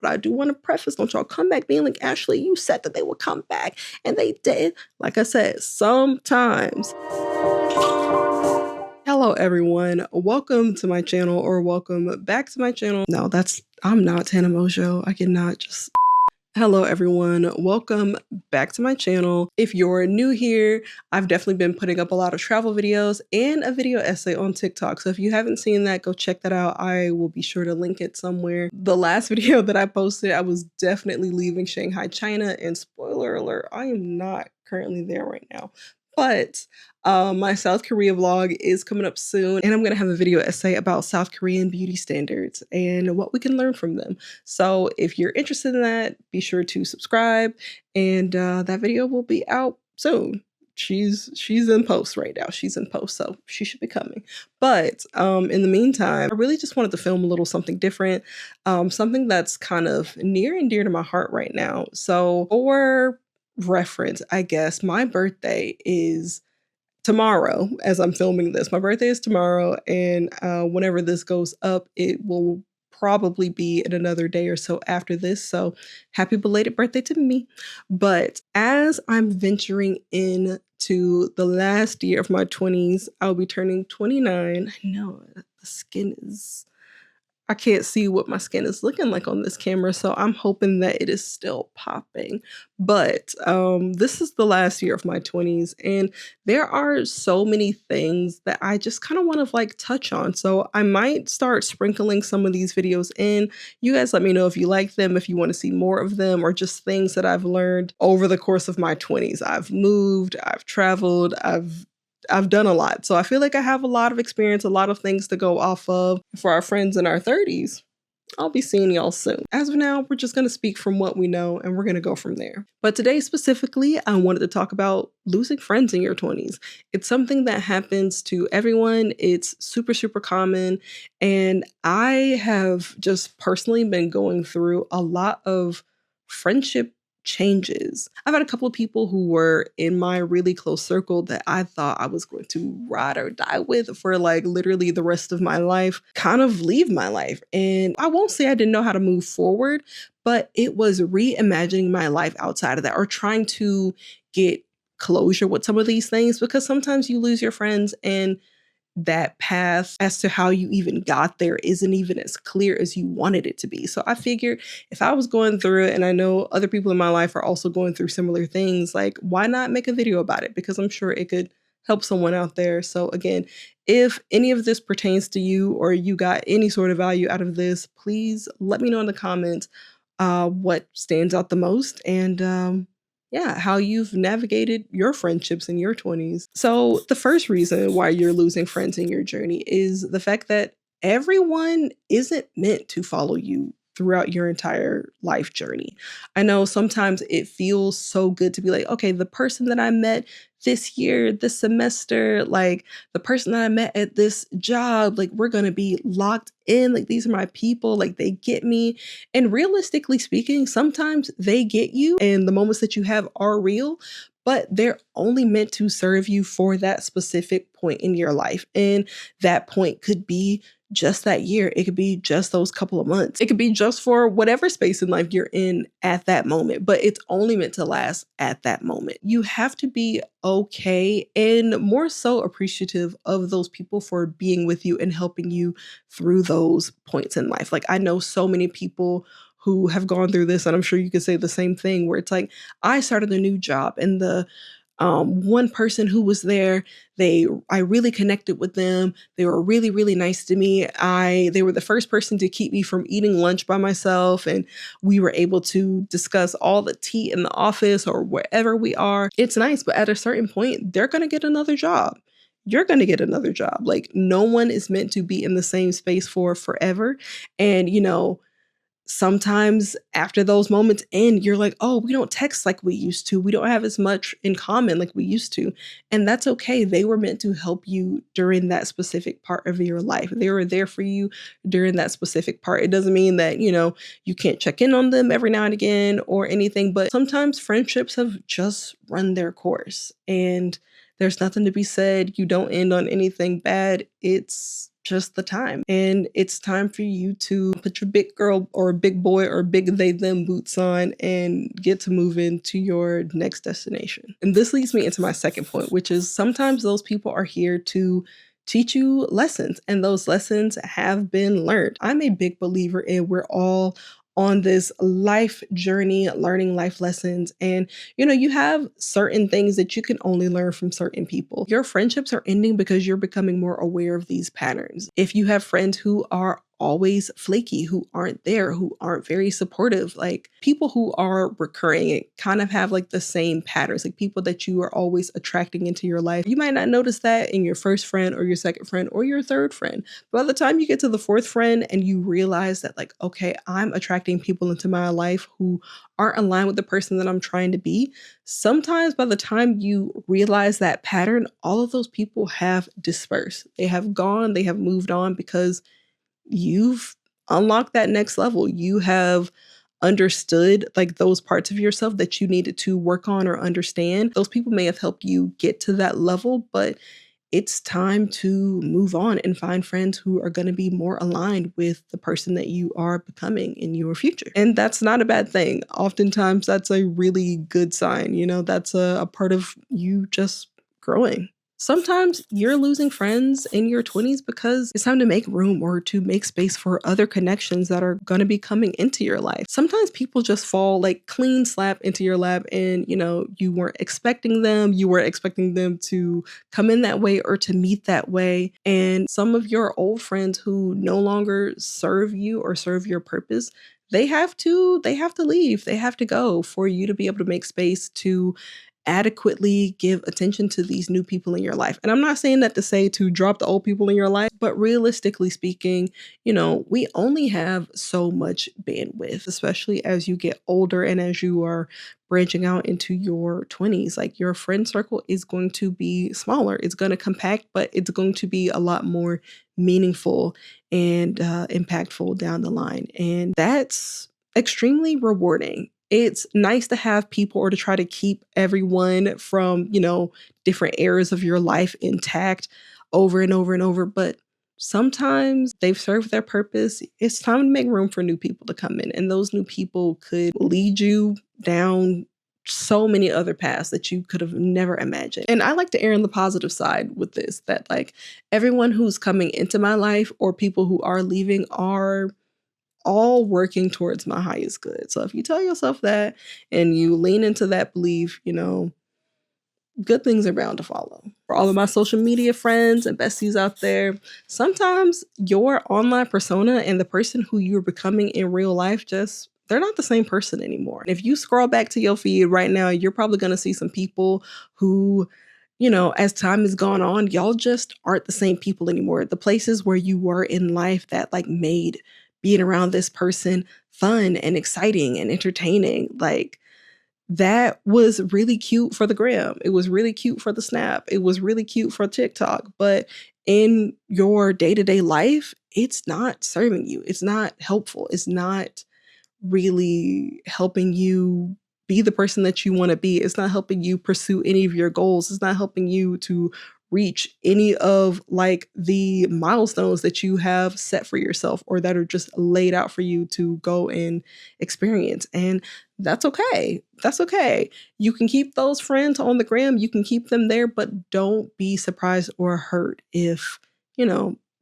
But I do want to preface, don't y'all come back being like, Ashley, you said that they would come back and they did. Like I said, sometimes. Hello everyone, welcome to my channel, or welcome back to my channel. No, I'm not Tana Mojo. I cannot just... Hello everyone, welcome back to my channel. If you're new here, I've definitely been putting up a lot of travel videos and a video essay on TikTok. So if you haven't seen that, go check that out. I will be sure to link it somewhere. The last video that I posted, I was definitely leaving Shanghai, China, and spoiler alert, I am not currently there right now. But my South Korea vlog is coming up soon, and I'm going to have a video essay about South Korean beauty standards and what we can learn from them. So if you're interested in that, be sure to subscribe, and that video will be out soon. She's in post right now. She's in post, so she should be coming. But in the meantime, I really just wanted to film a little something different, something that's kind of near and dear to my heart right now. So for reference, I guess, my birthday is tomorrow as I'm filming this. My birthday is tomorrow, and whenever this goes up, it will probably be in another day or so after this. So happy belated birthday to me. But as I'm venturing into the last year of my 20s, I'll be turning 29. I know the skin is... I can't see what my skin is looking like on this camera, so I'm hoping that it is still popping. But this is the last year of my 20s, and there are so many things that I just kind of want to like touch on. So I might start sprinkling some of these videos in. You guys let me know if you like them, if you want to see more of them, or just things that I've learned over the course of my 20s. I've moved, I've traveled, I've done a lot. So I feel like I have a lot of experience, a lot of things to go off of. For our friends in our 30s, I'll be seeing y'all soon. As of now, we're just going to speak from what we know, and we're going to go from there. But today specifically, I wanted to talk about losing friends in your 20s. It's something that happens to everyone. It's super, super common. And I have just personally been going through a lot of friendship changes. I've had a couple of people who were in my really close circle that I thought I was going to ride or die with for like literally the rest of my life, kind of leave my life. And I won't say I didn't know how to move forward, but it was reimagining my life outside of that, or trying to get closure with some of these things, because sometimes you lose your friends and that path as to how you even got there isn't even as clear as you wanted it to be. So I figured if I was going through it, and I know other people in my life are also going through similar things, like why not make a video about it? Because I'm sure it could help someone out there. So again, if any of this pertains to you, or you got any sort of value out of this, please let me know in the comments what stands out the most, and yeah, how you've navigated your friendships in your 20s. So the first reason why you're losing friends in your journey is the fact that everyone isn't meant to follow you throughout your entire life journey. I know sometimes it feels so good to be like, okay, the person that I met this year, this semester, like the person that I met at this job, like we're going to be locked in, like these are my people, like they get me. And realistically speaking, sometimes they get you and the moments that you have are real, but they're only meant to serve you for that specific point in your life. And that point could be just that year. It could be just those couple of months. It could be just for whatever space in life you're in at that moment, but it's only meant to last at that moment. You have to be okay and more so appreciative of those people for being with you and helping you through those points in life. Like I know so many people who have gone through this, and I'm sure you could say the same thing, where it's like, I started a new job, and the one person who was there, I really connected with them. They were really, really nice to me. They were the first person to keep me from eating lunch by myself. And we were able to discuss all the tea in the office or wherever we are. It's nice, but at a certain point, they're going to get another job. You're going to get another job. Like no one is meant to be in the same space for forever. And, you know, sometimes after those moments end, you're like, oh, we don't text like we used to. We don't have as much in common like we used to. And that's okay. They were meant to help you during that specific part of your life. They were there for you during that specific part. It doesn't mean that, you know, you can't check in on them every now and again or anything, but sometimes friendships have just run their course and there's nothing to be said. You don't end on anything bad. It's just the time. And it's time for you to put your big girl or big boy or big they them boots on and get to move into your next destination. And this leads me into my second point, which is sometimes those people are here to teach you lessons, and those lessons have been learned. I'm a big believer in we're all on this life journey, learning life lessons. And, you have certain things that you can only learn from certain people. Your friendships are ending because you're becoming more aware of these patterns. If you have friends who are always flaky, who aren't there, who aren't very supportive, like people who are recurring and kind of have like the same patterns, like people that you are always attracting into your life. You might not notice that in your first friend or your second friend or your third friend. By the time you get to the fourth friend and you realize that, like, okay, I'm attracting people into my life who aren't aligned with the person that I'm trying to be, sometimes by the time you realize that pattern, all of those people have dispersed. They have gone, they have moved on because you've unlocked that next level. You have understood like those parts of yourself that you needed to work on or understand. Those people may have helped you get to that level, but it's time to move on and find friends who are going to be more aligned with the person that you are becoming in your future. And that's not a bad thing. Oftentimes that's a really good sign. That's a part of you just growing. Sometimes you're losing friends in your 20s because it's time to make room or to make space for other connections that are going to be coming into your life. Sometimes people just fall like clean slap into your lap and, you weren't expecting them. You weren't expecting them to come in that way or to meet that way. And some of your old friends who no longer serve you or serve your purpose, they have to leave. They have to go for you to be able to make space to adequately give attention to these new people in your life. And I'm not saying that to say to drop the old people in your life, but realistically speaking, we only have so much bandwidth, especially as you get older and as you are branching out into your 20s. Like your friend circle is going to be smaller. It's going to compact, but it's going to be a lot more meaningful and impactful down the line. And that's extremely rewarding. It's nice to have people or to try to keep everyone from, different eras of your life intact over and over and over. But sometimes they've served their purpose. It's time to make room for new people to come in. And those new people could lead you down so many other paths that you could have never imagined. And I like to err on the positive side with this, that like everyone who's coming into my life or people who are leaving are all working towards my highest good. So if you tell yourself that and you lean into that belief, good things are bound to follow. For all of my social media friends and besties out there, sometimes your online persona and the person who you're becoming in real life they're not the same person anymore. If you scroll back to your feed right now, you're probably going to see some people who, as time has gone on, y'all just aren't the same people anymore. The places where you were in life that like made being around this person fun and exciting and entertaining, like that was really cute for the gram. It was really cute for the snap. It was really cute for TikTok. But in your day-to-day life, it's not serving you. It's not helpful. It's not really helping you be the person that you want to be. It's not helping you pursue any of your goals. It's not helping you to reach any of like the milestones that you have set for yourself or that are just laid out for you to go and experience. And that's okay. That's okay. You can keep those friends on the gram. You can keep them there, but don't be surprised or hurt if,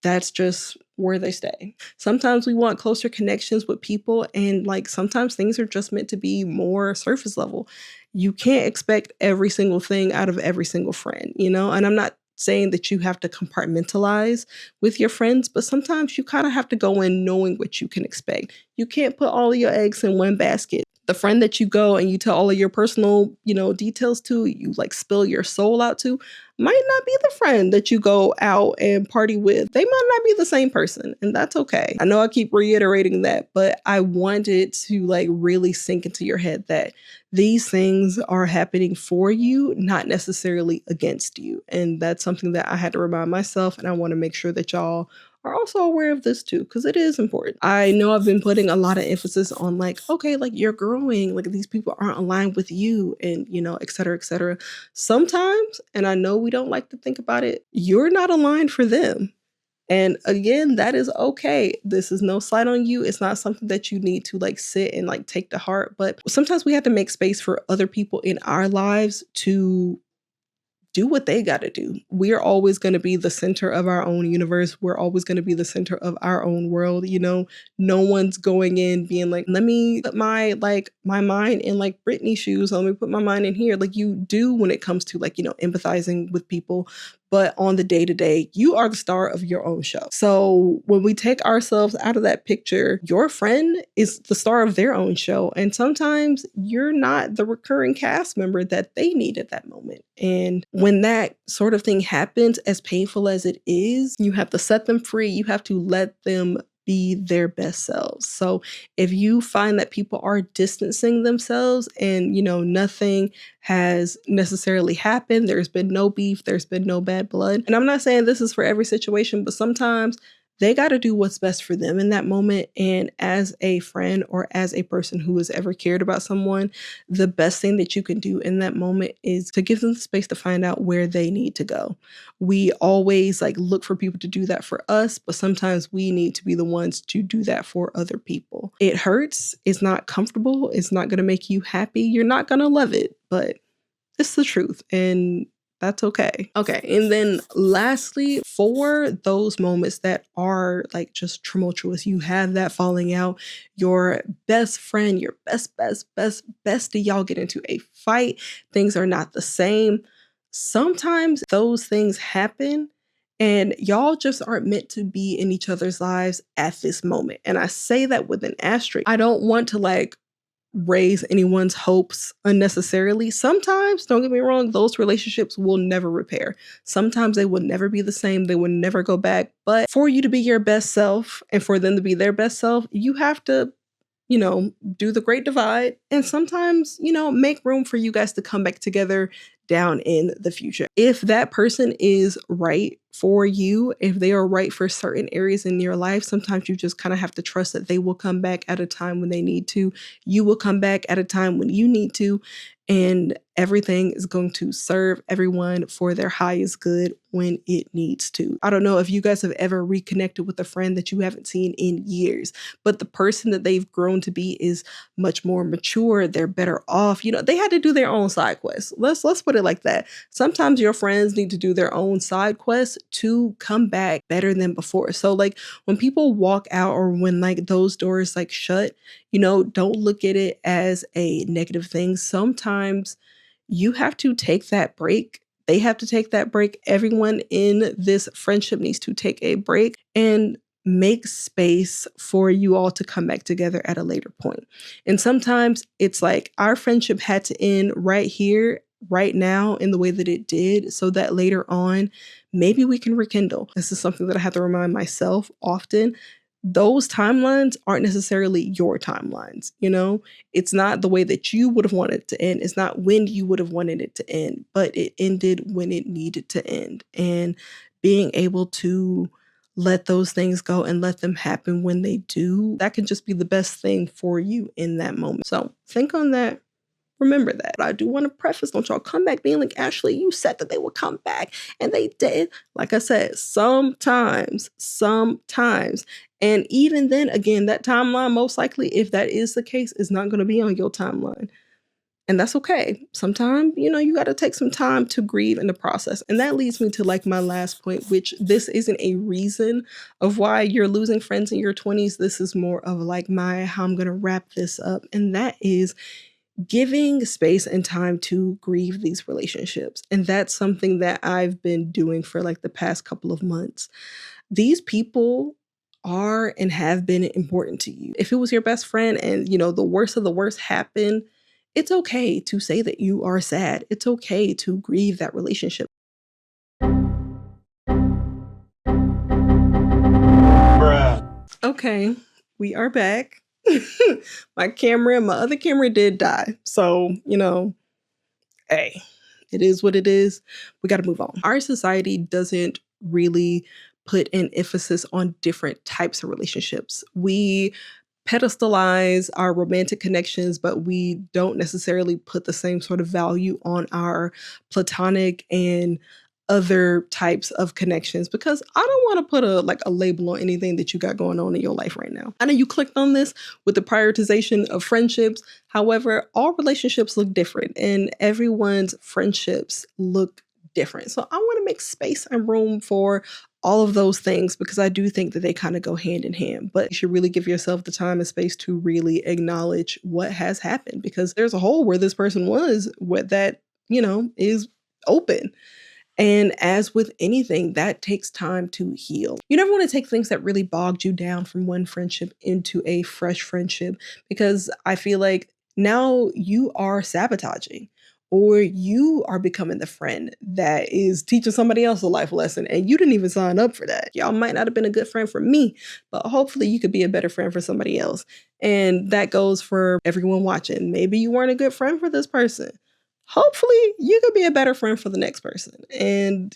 that's just where they stay. Sometimes we want closer connections with people, and like sometimes things are just meant to be more surface level. You can't expect every single thing out of every single friend, and I'm not saying that you have to compartmentalize with your friends, but sometimes you kind of have to go in knowing what you can expect. You can't put all of your eggs in one basket. The friend that you go and you tell all of your personal, details to, you like spill your soul out to, might not be the friend that you go out and party with. They might not be the same person, and that's okay. I know I keep reiterating that, but I want it to like really sink into your head that these things are happening for you, not necessarily against you. And that's something that I had to remind myself, and I want to make sure that y'all are also aware of this too, because it is important. I know I've been putting a lot of emphasis on like, okay, like you're growing, like these people aren't aligned with you and, et cetera, et cetera. Sometimes, and I know we don't like to think about it, you're not aligned for them. And again, that is okay. This is no slight on you. It's not something that you need to like sit and like take to heart. But sometimes we have to make space for other people in our lives to do what they got to do. We're always going to be the center of our own universe. We're always going to be the center of our own world. You know, no one's going in being like, let me put my mind in like Britney shoes. Let me put my mind in here. Like you do when it comes to like, you know, empathizing with people. But on the day to day, you are the star of your own show. So when we take ourselves out of that picture, your friend is the star of their own show. And sometimes you're not the recurring cast member that they need at that moment. And when that sort of thing happens, as painful as it is, you have to set them free. You have to let them be their best selves. So if you find that people are distancing themselves and, you know, nothing has necessarily happened, there's been no beef, there's been no bad blood. And I'm not saying this is for every situation, but sometimes they got to do what's best for them in that moment. And as a friend or as a person who has ever cared about someone, the best thing that you can do in that moment is to give them the space to find out where they need to go. We always like look for people to do that for us, but sometimes we need to be the ones to do that for other people. It hurts. It's not comfortable. It's not going to make you happy. You're not going to love it, but it's the truth. And that's okay. Okay. And then lastly, for those moments that are like just tumultuous, you have that falling out, your best friend, your bestie, y'all get into a fight, things are not the same. Sometimes those things happen and y'all just aren't meant to be in each other's lives at this moment. And I say that with an asterisk. I don't want to like raise anyone's hopes unnecessarily. Sometimes, don't get me wrong, those relationships will never repair. Sometimes they will never be the same. They will never go back. But for you to be your best self and for them to be their best self, you have to, you know, do the great divide and sometimes, you know, make room for you guys to come back together down in the future. If that person is right for you, if they are right for certain areas in your life, sometimes you just kind of have to trust that they will come back at a time when they need to. You will come back at a time when you need to. And everything is going to serve everyone for their highest good when it needs to. I don't know if you guys have ever reconnected with a friend that you haven't seen in years, but the person that they've grown to be is much more mature. They're better off. You know, they had to do their own side quests. Let's put it like that. Sometimes your friends need to do their own side quests to come back better than before. So like when people walk out or when like those doors like shut, you know, don't look at it as a negative thing. Sometimes you have to take that break. They have to take that break. Everyone in this friendship needs to take a break and make space for you all to come back together at a later point. And sometimes it's like our friendship had to end right here, right now, in the way that it did, so that later on, maybe we can rekindle. This is something that I have to remind myself often. Those timelines aren't necessarily your timelines, you know? It's not the way that you would have wanted it to end. It's not when you would have wanted it to end, but it ended when it needed to end. And being able to let those things go and let them happen when they do, that can just be the best thing for you in that moment. So think on that. Remember that. I do want to preface, don't y'all come back being like, Ashley, you said that they would come back and they did. Like I said, sometimes. And even then, again, that timeline, most likely, if that is the case, is not going to be on your timeline. And that's okay. Sometimes, you know, you got to take some time to grieve in the process. And that leads me to like my last point, which this isn't a reason of why you're losing friends in your 20s. This is more of like how I'm going to wrap this up. And that is giving space and time to grieve these relationships. And that's something that I've been doing for like the past couple of months. These people are and have been important to you. If it was your best friend and, you know, the worst of the worst happened, it's okay to say that you are sad. It's okay to grieve that relationship. Bruh. Okay, we are back. My other camera did die. So, you know, hey, it is what it is. We got to move on. Our society doesn't really put an emphasis on different types of relationships. We pedestalize our romantic connections, but we don't necessarily put the same sort of value on our platonic and other types of connections, because I don't want to put a label on anything that you got going on in your life right now. I know you clicked on this with the prioritization of friendships. However, all relationships look different and everyone's friendships look different. So I want to make space and room for all of those things, because I do think that they kind of go hand in hand. But you should really give yourself the time and space to really acknowledge what has happened, because there's a hole where this person was, what that, is open. And as with anything, that takes time to heal. You never want to take things that really bogged you down from one friendship into a fresh friendship, because I feel like now you are sabotaging, or you are becoming the friend that is teaching somebody else a life lesson, and you didn't even sign up for that. Y'all might not have been a good friend for me, but hopefully you could be a better friend for somebody else. And that goes for everyone watching. Maybe you weren't a good friend for this person. Hopefully you could be a better friend for the next person. And,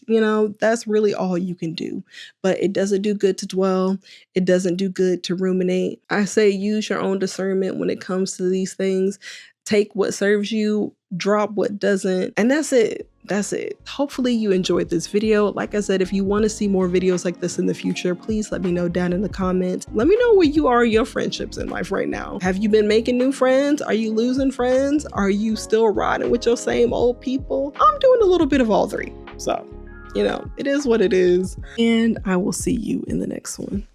that's really all you can do. But it doesn't do good to dwell. It doesn't do good to ruminate. I say use your own discernment when it comes to these things. Take what serves you, drop what doesn't, and that's it. That's it. Hopefully you enjoyed this video. Like I said, if you want to see more videos like this in the future, please let me know down in the comments. Let me know where you are in your friendships in life right now. Have you been making new friends? Are you losing friends? Are you still riding with your same old people? I'm doing a little bit of all three. So, it is what it is. And I will see you in the next one.